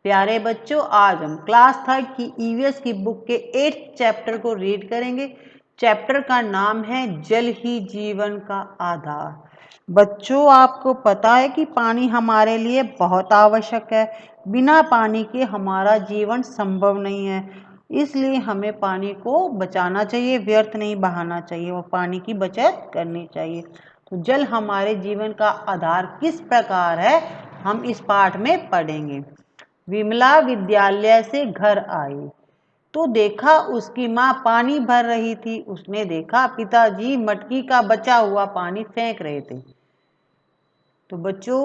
प्यारे बच्चों, आज हम क्लास थर्ड की ईवीएस की बुक के 8th चैप्टर को रीड करेंगे। चैप्टर का नाम है जल ही जीवन का आधार। बच्चों, आपको पता है कि पानी हमारे लिए बहुत आवश्यक है। बिना पानी के हमारा जीवन संभव नहीं है। इसलिए हमें पानी को बचाना चाहिए, व्यर्थ नहीं बहाना चाहिए और पानी की बचत करनी चाहिए। तो जल हमारे जीवन का आधार किस प्रकार है, हम इस पाठ में पढ़ेंगे। विमला विद्यालय से घर आई तो देखा उसकी माँ पानी भर रही थी। उसने देखा पिताजी मटकी का बचा हुआ पानी फेंक रहे थे। तो बच्चों,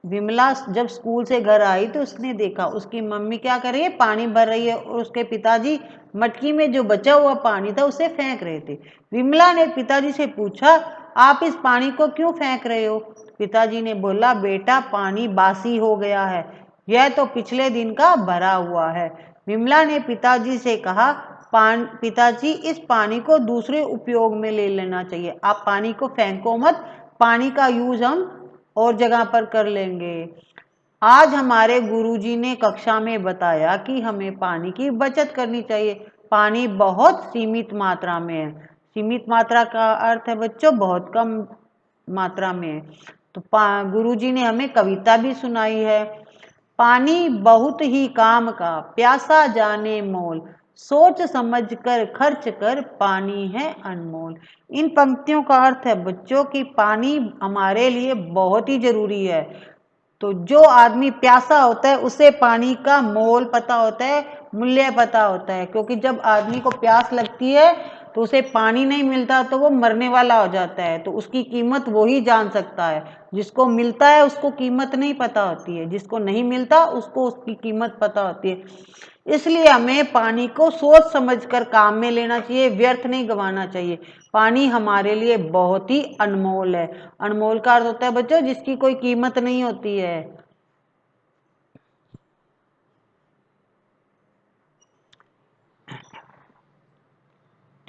विमला जब स्कूल से घर आई तो उसने देखा उसकी मम्मी क्या कर रही है, पानी भर रही है और उसके पिताजी मटकी में जो बचा हुआ पानी था उसे फेंक रहे थे। विमला ने पिताजी से पूछा, आप इस पानी को क्यों फेंक रहे हो? पिताजी ने बोला, बेटा पानी बासी हो गया है, यह तो पिछले दिन का भरा हुआ है। विमला ने पिताजी से कहा, पिताजी इस पानी को दूसरे उपयोग में ले लेना चाहिए, आप पानी को फेंको मत, पानी का यूज हम और जगह पर कर लेंगे। आज हमारे गुरुजी ने कक्षा में बताया कि हमें पानी की बचत करनी चाहिए। पानी बहुत सीमित मात्रा में है। सीमित मात्रा का अर्थ है बच्चों बहुत कम मात्रा में है। तो गुरुजी ने हमें कविता भी सुनाई है। पानी बहुत ही काम का, प्यासा जाने मोल, सोच समझ कर खर्च कर, पानी है अनमोल। इन पंक्तियों का अर्थ है बच्चों कि पानी हमारे लिए बहुत ही जरूरी है। तो जो आदमी प्यासा होता है उसे पानी का मोल पता होता है, मूल्य पता होता है। क्योंकि जब आदमी को प्यास लगती है तो उसे पानी नहीं मिलता तो वो मरने वाला हो जाता है। तो उसकी कीमत वो ही जान सकता है। जिसको मिलता है उसको कीमत नहीं पता होती है, जिसको नहीं मिलता उसको उसकी कीमत पता होती है। इसलिए हमें पानी को सोच समझकर काम में लेना चाहिए, व्यर्थ नहीं गंवाना चाहिए। पानी हमारे लिए बहुत ही अनमोल है। अनमोल का अर्थ होता है बच्चों जिसकी कोई कीमत नहीं होती है।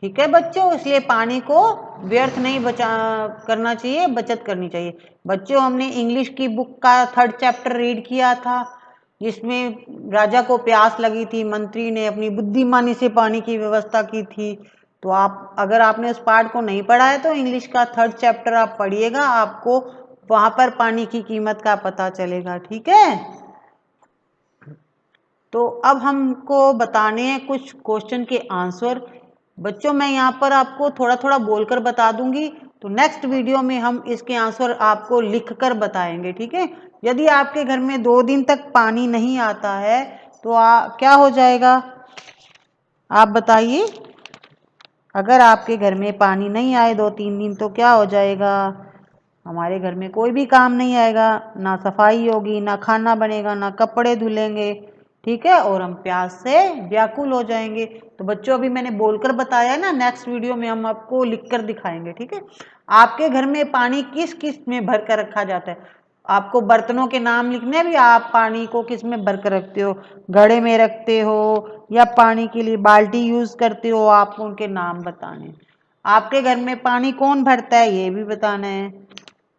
ठीक है बच्चों, इसलिए पानी को व्यर्थ नहीं करना चाहिए, बचत करनी चाहिए। बच्चों, हमने इंग्लिश की बुक का 3rd चैप्टर रीड किया था, जिसमें राजा को प्यास लगी थी, मंत्री ने अपनी बुद्धिमानी से पानी की व्यवस्था की थी। तो आप अगर आपने उस पार्ट को नहीं पढ़ा है तो इंग्लिश का 3rd चैप्टर आप पढ़िएगा, आपको वहां पर पानी की कीमत का पता चलेगा। ठीक है, तो अब हमको बताने हैं कुछ क्वेश्चन के आंसर। बच्चों, मैं यहाँ पर आपको थोड़ा थोड़ा बोलकर बता दूंगी, तो नेक्स्ट वीडियो में हम इसके आंसर आपको लिखकर बताएंगे। ठीक है, यदि आपके घर में 2 दिन तक पानी नहीं आता है तो क्या हो जाएगा, आप बताइए। अगर आपके घर में पानी नहीं आए 2-3 दिन तो क्या हो जाएगा, हमारे घर में कोई भी काम नहीं आएगा, ना सफाई होगी, ना खाना बनेगा, ना कपड़े धुलेंगे। ठीक है, और हम प्यास से व्याकुल हो जाएंगे। तो बच्चों, अभी मैंने बोलकर बताया ना, नेक्स्ट वीडियो में हम आपको लिखकर दिखाएंगे। ठीक है, आपके घर में पानी किस किस में भर कर रखा जाता है, आपको बर्तनों के नाम लिखने हैं भी, आप पानी को किस में भर कर रखते हो, घड़े में रखते हो या पानी के लिए बाल्टी यूज करते हो, आपको उनके नाम बताने। आपके घर में पानी कौन भरता है ये भी बताना है।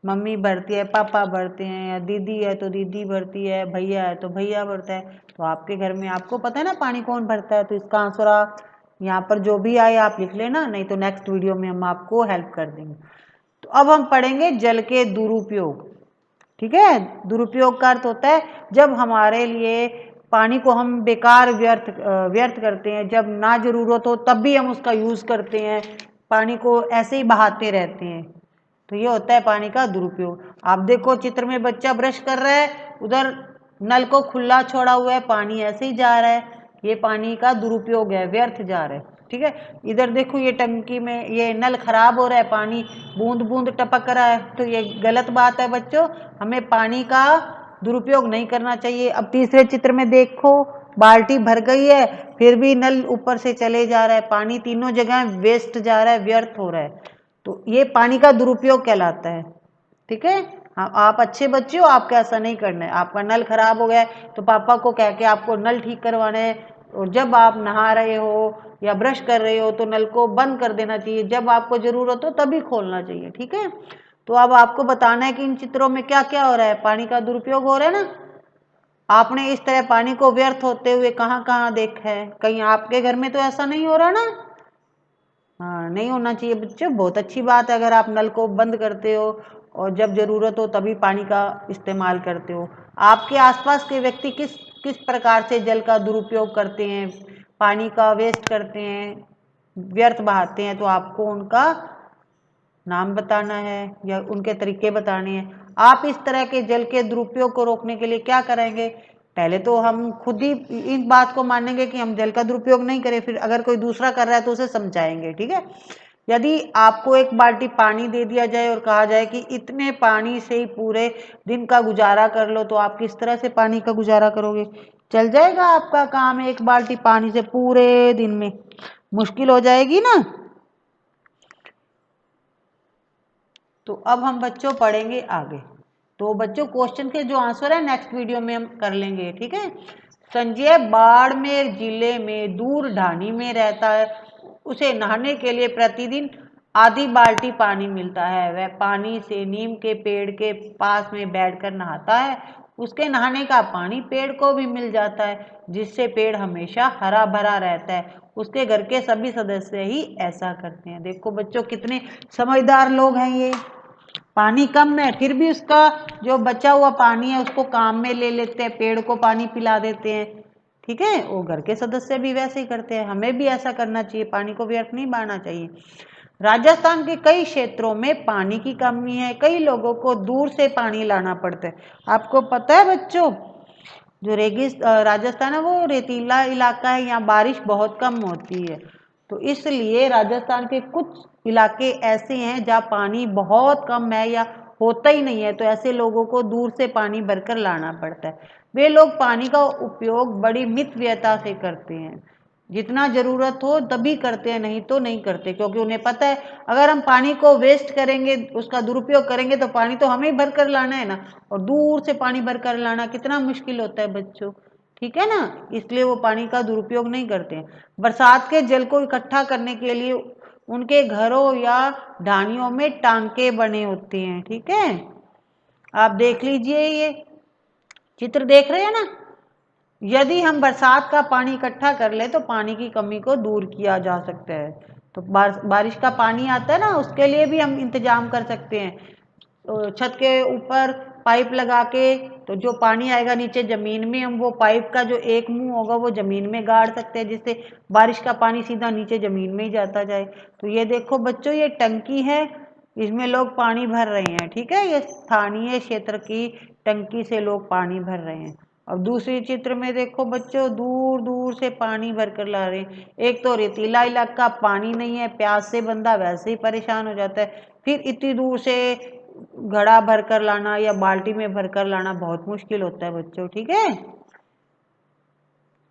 मम्मी भरती है, पापा भरते हैं, या दीदी है तो दीदी भरती है, भैया है तो भैया भरता है। तो आपके घर में आपको पता है ना पानी कौन भरता है। तो इसका आंसर आप यहाँ पर जो भी आए आप लिख लेना, नहीं तो नेक्स्ट वीडियो में हम आपको हेल्प कर देंगे। तो अब हम पढ़ेंगे जल के दुरुपयोग। ठीक है, दुरुपयोग का अर्थ होता है जब हमारे लिए पानी को हम बेकार व्यर्थ करते हैं, जब ना जरूरत हो तब भी हम उसका यूज करते हैं, पानी को ऐसे ही बहाते रहते हैं, तो ये होता है पानी का दुरुपयोग। आप देखो चित्र में बच्चा ब्रश कर रहा है, उधर नल को खुला छोड़ा हुआ है, पानी ऐसे ही जा रहा है, ये पानी का दुरुपयोग है, व्यर्थ जा रहा है। ठीक है, इधर देखो ये टंकी में ये नल खराब हो रहा है, पानी बूंद बूंद टपक रहा है, तो ये गलत बात है बच्चों, हमें पानी का दुरुपयोग नहीं करना चाहिए। अब तीसरे चित्र में देखो, बाल्टी भर गई है फिर भी नल ऊपर से चले जा रहा है, पानी तीनों जगह वेस्ट जा रहा है, व्यर्थ हो रहा है, तो ये पानी का दुरुपयोग कहलाता है। ठीक है, आप अच्छे बच्चे हो, आपको ऐसा नहीं करना है। आपका नल खराब हो गया है तो पापा को कह के आपको नल ठीक करवाना है, और जब आप नहा रहे हो या ब्रश कर रहे हो तो नल को बंद कर देना चाहिए, जब आपको जरूरत हो तभी खोलना चाहिए। ठीक है, तो अब आपको बताना है कि इन चित्रों में क्या क्या हो रहा है, पानी का दुरुपयोग हो रहा है ना। आपने इस तरह पानी को व्यर्थ होते हुए कहाँ कहाँ देखा है? कहीं आपके घर में तो ऐसा नहीं हो रहा ना? हाँ, नहीं होना चाहिए बच्चों। बहुत अच्छी बात है अगर आप नल को बंद करते हो और जब जरूरत हो तभी पानी का इस्तेमाल करते हो। आपके आसपास के व्यक्ति किस किस प्रकार से जल का दुरुपयोग करते हैं, पानी का वेस्ट करते हैं, व्यर्थ बहाते हैं, तो आपको उनका नाम बताना है या उनके तरीके बताने हैं। आप इस तरह के जल के दुरुपयोग को रोकने के लिए क्या करेंगे? पहले तो हम खुद ही इन बात को मानेंगे कि हम जल का दुरुपयोग नहीं करें, फिर अगर कोई दूसरा कर रहा है तो उसे समझाएंगे, ठीक है। यदि आपको एक बाल्टी पानी दे दिया जाए और कहा जाए कि इतने पानी से ही पूरे दिन का गुजारा कर लो, तो आप किस तरह से पानी का गुजारा करोगे? चल जाएगा आपका काम एक बाल्टी पानी से पूरे दिन में? मुश्किल हो जाएगी ना। तो अब हम बच्चों पढ़ेंगे आगे। तो बच्चों क्वेश्चन के जो आंसर है नेक्स्ट वीडियो में हम कर लेंगे, ठीक है। संजय बाड़मेर जिले में दूर ढानी में रहता है। उसे नहाने के लिए प्रतिदिन आधी बाल्टी पानी मिलता है। वह पानी से नीम के पेड़ के पास में बैठकर नहाता है। उसके नहाने का पानी पेड़ को भी मिल जाता है, जिससे पेड़ हमेशा हरा भरा रहता है। उसके घर के सभी सदस्य ही ऐसा करते हैं। देखो बच्चों कितने समझदार लोग हैं ये। पानी कम है फिर भी उसका जो बचा हुआ पानी है उसको काम में ले लेते हैं, पेड़ को पानी पिला देते हैं, ठीक है। वो घर के सदस्य भी वैसे ही करते हैं। हमें भी ऐसा करना चाहिए, पानी को व्यर्थ नहीं बहाना चाहिए। राजस्थान के कई क्षेत्रों में पानी की कमी है। कई लोगों को दूर से पानी लाना पड़ता है। आपको पता है बच्चों, जो राजस्थान है वो रेतीला इलाका है, यहाँ बारिश बहुत कम होती है। तो इसलिए राजस्थान के कुछ इलाके ऐसे हैं जहाँ पानी बहुत कम है या होता ही नहीं है, तो ऐसे लोगों को दूर से पानी भरकर लाना पड़ता है। वे लोग पानी का उपयोग बड़ी मितव्ययता से करते हैं। जितना जरूरत हो तभी करते हैं, नहीं तो नहीं करते, क्योंकि उन्हें पता है अगर हम पानी को वेस्ट करेंगे, उसका दुरुपयोग करेंगे, तो पानी तो हमें ही भर कर लाना है ना, और दूर से पानी भर कर लाना कितना मुश्किल होता है बच्चों, ठीक है ना। इसलिए वो पानी का दुरुपयोग नहीं करते हैं। बरसात के जल को इकट्ठा करने के लिए उनके घरों या ढानियों में टांके बने होते हैं, ठीक है। आप देख लीजिए, ये चित्र देख रहे हैं ना। यदि हम बरसात का पानी इकट्ठा कर ले तो पानी की कमी को दूर किया जा सकता है। तो बारिश का पानी आता है ना, उसके लिए भी हम इंतजाम कर सकते हैं। तो छत के ऊपर पाइप लगा के, तो जो पानी आएगा नीचे जमीन में, हम वो पाइप का जो एक मुंह होगा वो जमीन में गाड़ सकते हैं, जिससे बारिश का पानी सीधा नीचे जमीन में ही जाता जाए। तो ये देखो बच्चों, ये टंकी है, इसमें लोग पानी भर रहे हैं, ठीक है। ये स्थानीय क्षेत्र की टंकी से लोग पानी भर रहे हैं। अब दूसरे चित्र में देखो बच्चों, दूर दूर से पानी भर कर ला रहे हैं। एक तो रेतीला इलाका, पानी नहीं है, प्यास से बंदा वैसे ही परेशान हो जाता है, फिर इतनी दूर से घड़ा भर कर लाना या बाल्टी में भर कर लाना बहुत मुश्किल होता है बच्चों, ठीक है।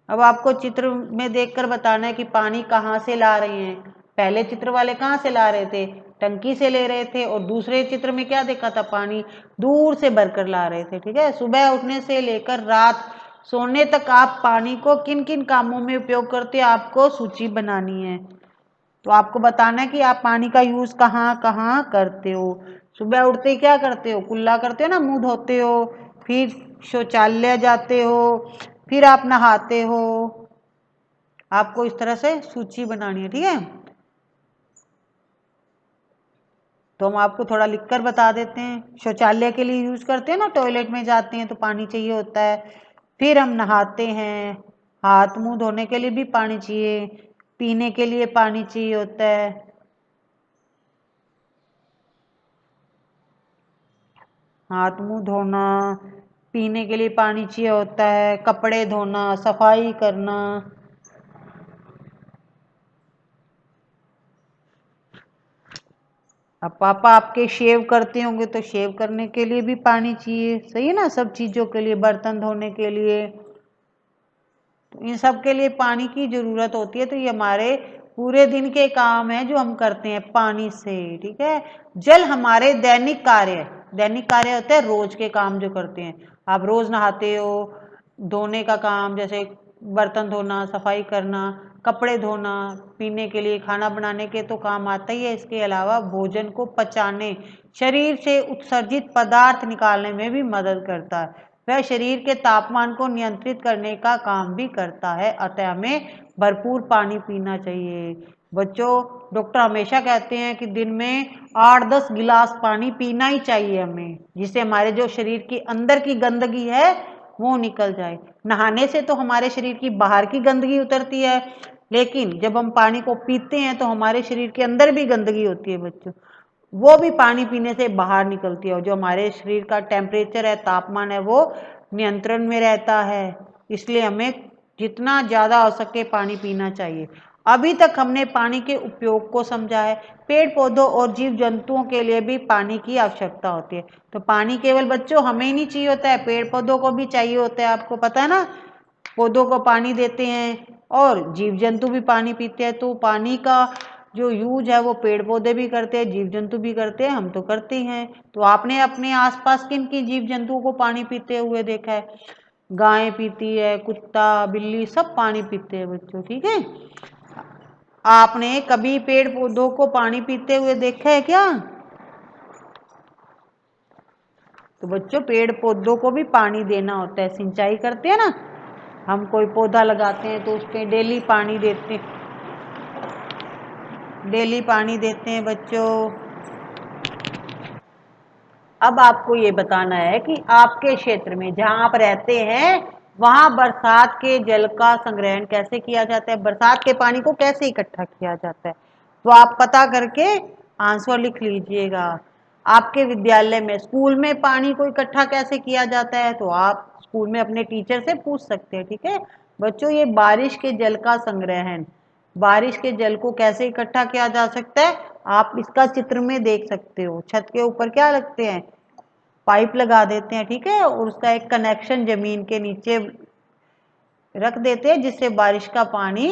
अब आपको चित्र में देखकर बताना है कि पानी कहाँ से ला रहे हैं। पहले चित्र वाले कहाँ से ला रहे थे? टंकी से ले रहे थे। और दूसरे चित्र में क्या देखा था? पानी दूर से भरकर ला रहे थे, ठीक है। सुबह उठने से लेकर रात सोने तक आप पानी को किन किन कामों में उपयोग करते हैं, आपको सूची बनानी है। तो आपको बताना है कि आप पानी का यूज कहाँ कहाँ करते हो। सुबह उठते ही क्या करते हो? कुल्ला करते हो ना, मुंह धोते हो, फिर शौचालय जाते हो, फिर आप नहाते हो। आपको इस तरह से सूची बनानी है, ठीक है। तो हम आपको थोड़ा लिखकर बता देते हैं। शौचालय के लिए यूज करते हैं ना, टॉयलेट में जाते हैं तो पानी चाहिए होता है। फिर हम नहाते हैं, हाथ मुंह धोने के लिए भी पानी चाहिए, पीने के लिए पानी चाहिए होता है। हाथ मुंह धोना, पीने के लिए पानी चाहिए होता है, कपड़े धोना, सफाई करना। अब पापा आपके शेव करते होंगे तो शेव करने के लिए भी पानी चाहिए, सही है ना। सब चीजों के लिए, बर्तन धोने के लिए, तो इन सब के लिए पानी की जरूरत होती है। तो ये हमारे पूरे दिन के काम है जो हम करते हैं पानी से, ठीक है। जल हमारे दैनिक कार्य होते हैं, रोज के काम जो करते हैं। आप रोज नहाते हो, धोने का काम जैसे बर्तन धोना, सफाई करना, कपड़े धोना, पीने के लिए, खाना बनाने के तो काम आता ही है। इसके अलावा भोजन को पचाने, शरीर से उत्सर्जित पदार्थ निकालने में भी मदद करता है। वह शरीर के तापमान को नियंत्रित करने का काम भी करता है, अतः हमें भरपूर पानी पीना चाहिए। बच्चों, डॉक्टर हमेशा कहते हैं कि दिन में 8-10 गिलास पानी पीना ही चाहिए हमें, जिससे हमारे जो शरीर की अंदर की गंदगी है वो निकल जाए। नहाने से तो हमारे शरीर की बाहर की गंदगी उतरती है, लेकिन जब हम पानी को पीते हैं तो हमारे शरीर के अंदर भी गंदगी होती है बच्चों, वो भी पानी पीने से बाहर निकलती है, और जो हमारे शरीर का टेम्परेचर है, तापमान है, वो नियंत्रण में रहता है। इसलिए हमें जितना ज़्यादा हो सके पानी पीना चाहिए। अभी तक हमने पानी के उपयोग को समझा है। पेड़ पौधों और जीव जंतुओं के लिए भी पानी की आवश्यकता होती है। तो पानी केवल बच्चों हमें ही नहीं चाहिए होता है, पेड़ पौधों को भी चाहिए होता है। आपको पता है ना, पौधों को पानी देते हैं और जीव जंतु भी पानी पीते हैं। तो पानी का जो यूज है वो पेड़ पौधे भी करते हैं, जीव जंतु भी करते हैं, हम तो करते ही हैं। तो आपने अपने आसपास किन किन जीव जंतुओं को पानी पीते हुए देखा है? गाय पीती है, कुत्ता, बिल्ली, सब पानी पीते हैं बच्चों, ठीक है। आपने कभी पेड़ पौधों को पानी पीते हुए देखा है क्या? तो बच्चों, पेड़ पौधों को भी पानी देना होता है। सिंचाई करते हैं ना, हम कोई पौधा लगाते हैं तो उस पर डेली पानी देते हैं, डेली पानी देते हैं बच्चों। अब आपको ये बताना है कि आपके क्षेत्र में जहां आप रहते हैं वहां बरसात के जल का संग्रहण कैसे किया जाता है, बरसात के पानी को कैसे इकट्ठा किया जाता है। तो आप पता करके आंसर लिख लीजिएगा। आपके विद्यालय में, स्कूल में पानी को इकट्ठा कैसे किया जाता है, तो आप स्कूल में अपने टीचर से पूछ सकते हैं, ठीक है बच्चों। ये बारिश के जल का संग्रहण, बारिश के जल को कैसे इकट्ठा किया जा सकता है, आप इसका चित्र में देख सकते हो। छत के ऊपर क्या लगते हैं, पाइप लगा देते हैं, ठीक है, और उसका एक कनेक्शन जमीन के नीचे रख देते हैं, जिससे बारिश का पानी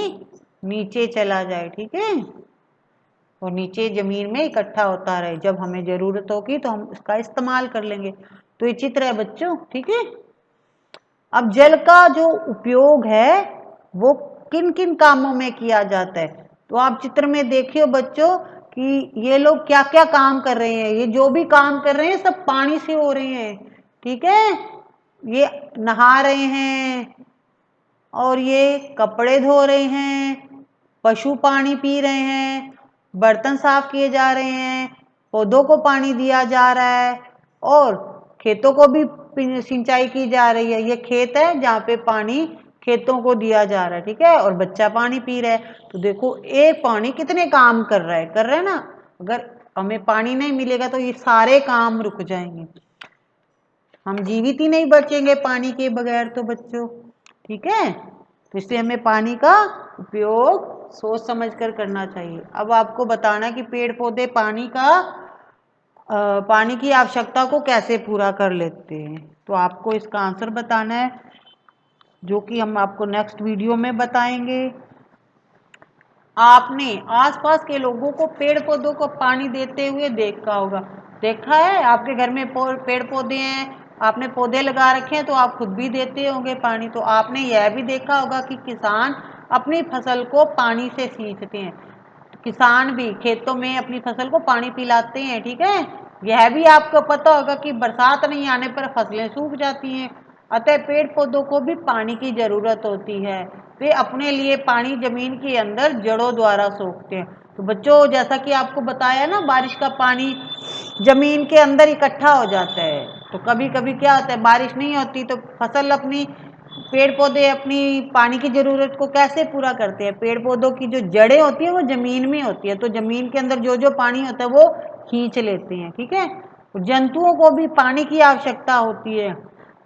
नीचे चला जाए, ठीक है, और नीचे जमीन में इकट्ठा होता रहे। जब हमें जरूरत होगी तो हम इसका इस्तेमाल कर लेंगे। तो ये चित्र है बच्चों, ठीक है। अब जल का जो उपयोग है वो किन किन कामों में किया जाता है, तो आप चित्र में देखिए बच्चों कि ये लोग क्या क्या काम कर रहे हैं। ये जो भी काम कर रहे हैं सब पानी से हो रहे हैं, ठीक है। ये नहा रहे हैं, और ये कपड़े धो रहे हैं, पशु पानी पी रहे हैं, बर्तन साफ किए जा रहे हैं, पौधों को पानी दिया जा रहा है, और खेतों को भी सिंचाई की जा रही है। ये खेत है जहाँ पे पानी खेतों को दिया जा रहा है, ठीक है, और बच्चा पानी पी रहा है। तो देखो एक पानी कितने काम कर रहा है, कर रहा है ना। अगर हमें पानी नहीं मिलेगा तो ये सारे काम रुक जाएंगे, हम जीवित ही नहीं बचेंगे पानी के बगैर तो बच्चों, ठीक है। तो इसलिए हमें पानी का उपयोग सोच समझ कर करना चाहिए। अब आपको बताना कि पेड़ पौधे पानी की आवश्यकता को कैसे पूरा कर लेते हैं, तो आपको इसका आंसर बताना है, जो कि हम आपको नेक्स्ट वीडियो में बताएंगे। आपने आसपास के लोगों को पेड़ पौधों को पानी देते हुए देखा होगा, देखा है? आपके घर में पेड़ पौधे हैं, आपने पौधे लगा रखे हैं, तो आप खुद भी देते होंगे पानी। तो आपने यह भी देखा होगा कि किसान अपनी फसल को पानी से सींचते हैं, किसान भी खेतों में अपनी फसल को पानी पिलाते हैं, ठीक है। यह भी आपको पता होगा कि बरसात नहीं आने पर फसलें सूख जाती हैं, अतः पेड़ पौधों को भी पानी की जरूरत होती है। वे अपने लिए पानी जमीन के अंदर जड़ों द्वारा सोखते हैं। तो बच्चों, जैसा कि आपको बताया ना, बारिश का पानी जमीन के अंदर इकट्ठा हो जाता है। तो कभी कभी क्या होता है, बारिश नहीं होती तो फसल अपनी, पेड़ पौधे अपनी पानी की जरूरत को कैसे पूरा करते हैं, पेड़ पौधों की जो जड़ें होती है वो जमीन में होती है, तो जमीन के अंदर जो जो पानी होता है वो खींच लेते हैं, ठीक है। तो जंतुओं को भी पानी की आवश्यकता होती है।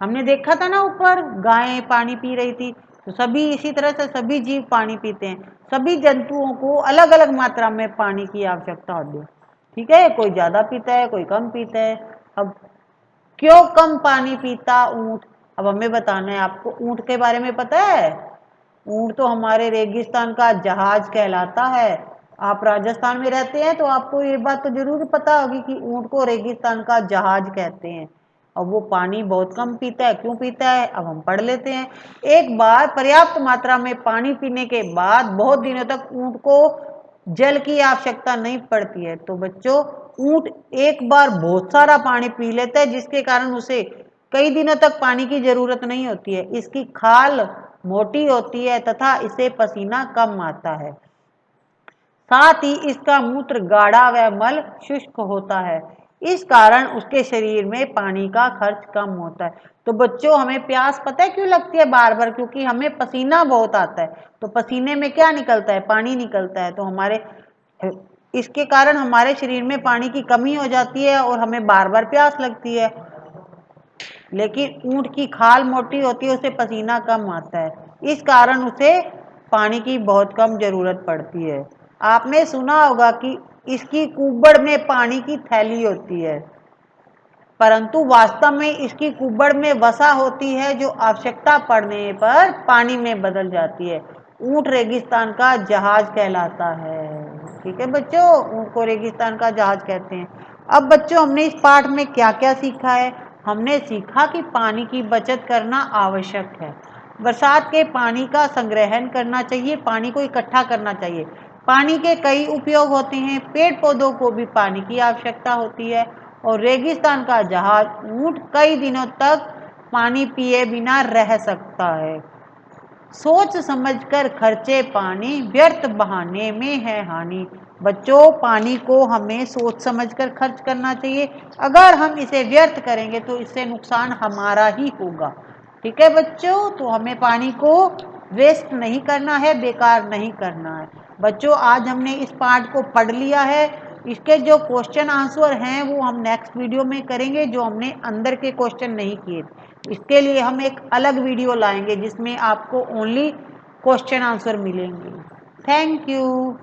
हमने देखा था ना ऊपर, गायें पानी पी रही थी, तो सभी इसी तरह से सभी जीव पानी पीते हैं। सभी जंतुओं को अलग अलग मात्रा में पानी की आवश्यकता होती है, ठीक है। कोई ज्यादा पीता है, कोई कम पीता है। अब क्यों कम पानी पीता ऊंट, अब हमें बताना है आपको। ऊंट के बारे में पता है? ऊंट तो हमारे रेगिस्तान का जहाज कहलाता है। आप राजस्थान में रहते हैं तो आपको ये बात तो जरूर पता होगी कि ऊंट को रेगिस्तान का जहाज कहते हैं। अब वो पानी बहुत कम पीता है, क्यों पीता है अब हम पढ़ लेते हैं। एक बार पर्याप्त मात्रा में पानी पीने के बाद बहुत दिनों तक ऊंट को जल की आवश्यकता नहीं पड़ती है। तो बच्चों, ऊंट एक बार बहुत सारा पानी पी लेता है, जिसके कारण उसे कई दिनों तक पानी की जरूरत नहीं होती है। इसकी खाल मोटी होती है तथा इसे पसीना कम आता है। साथ ही इसका मूत्र गाढ़ा व मल शुष्क होता है। इस कारण उसके शरीर में पानी का खर्च कम होता है। तो बच्चों, हमें प्यास पता है क्यों लगती है बार बार? क्योंकि हमें पसीना बहुत आता है। तो पसीने में क्या निकलता है? पानी निकलता है। तो हमारे इसके कारण हमारे शरीर में पानी की कमी हो जाती है और हमें बार बार प्यास लगती है। लेकिन ऊंट की खाल मोटी होती है, उसे पसीना कम आता है, इस कारण उसे पानी की बहुत कम जरूरत पड़ती है। आपने सुना होगा कि इसकी कुबड़ में पानी की थैली होती है, परंतु वास्तव में इसकी कुबड़ में वसा होती है जो आवश्यकता पड़ने पर पानी में बदल जाती है। ऊंट रेगिस्तान का जहाज कहलाता है। ठीक है बच्चों, ऊंट को रेगिस्तान का जहाज कहते हैं। अब बच्चों, हमने इस पाठ में क्या क्या सीखा है? हमने सीखा कि पानी की बचत करना आवश्यक है। बरसात के पानी का संग्रहण करना चाहिए, पानी को इकट्ठा करना चाहिए। पानी के कई उपयोग होते हैं, पेड़ पौधों को भी पानी की आवश्यकता होती है। और रेगिस्तान का जहाज ऊंट कई दिनों तक पानी पिए बिना रह सकता है। सोच समझकर खर्चे पानी, व्यर्थ बहाने में है हानि। बच्चों, पानी को हमें सोच समझकर खर्च करना चाहिए। अगर हम इसे व्यर्थ करेंगे तो इससे नुकसान हमारा ही होगा। ठीक है बच्चों, तो हमें पानी को वेस्ट नहीं करना है, बेकार नहीं करना है। बच्चों, आज हमने इस पाठ को पढ़ लिया है। इसके जो क्वेश्चन आंसर हैं वो हम नेक्स्ट वीडियो में करेंगे, जो हमने अंदर के क्वेश्चन नहीं किए। इसके लिए हम एक अलग वीडियो लाएंगे जिसमें आपको ओनली क्वेश्चन आंसर मिलेंगे। Thank you.